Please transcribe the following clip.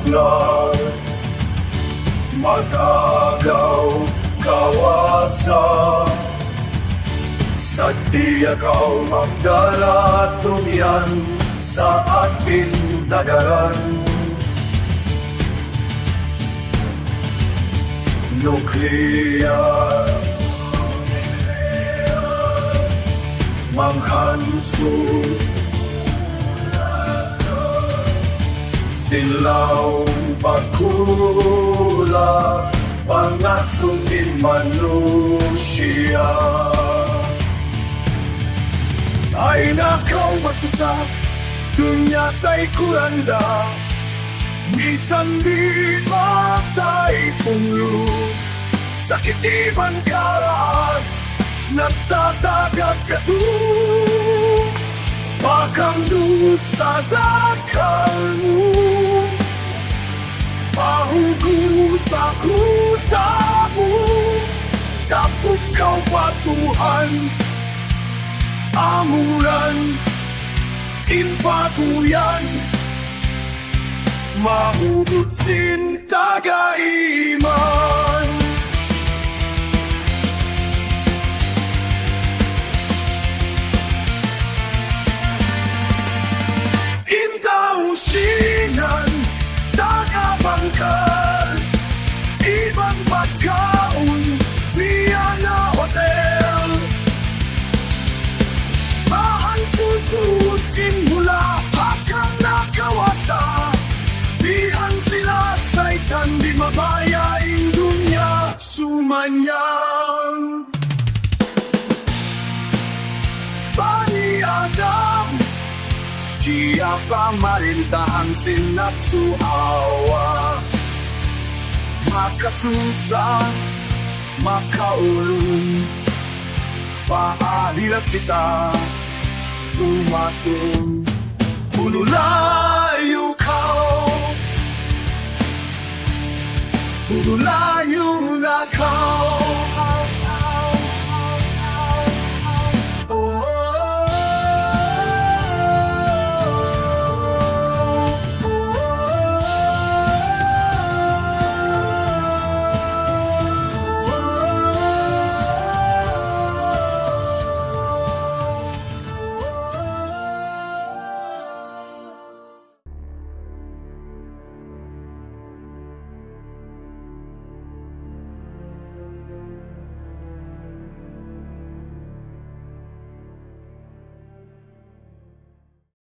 na mag-agaw kawasan. Sa tiyagaw magdaratong yan sa ating dagaran. Nuklear manghanso silaw pagkula pangasungin manusia. Ay nakaw masusa dunya tay kuranda bisan di matay punglo sakit iban karas nagtatagat katu bakang dusa dakalmu pahugot takutamu tapos kau patuhan amuran inpakuyan mahugot sinta gaiman. Intausinan tagabangkal ibang pagkaon Viana Hotel bahan sututin mula hakang nakawasa dihan sila sa itan di mabayaing dunya sumanyang Bani Adam Dia pamarintahan sinatsuawa makasusah makaulun paalilat kita tumatong punulayo kau punulayo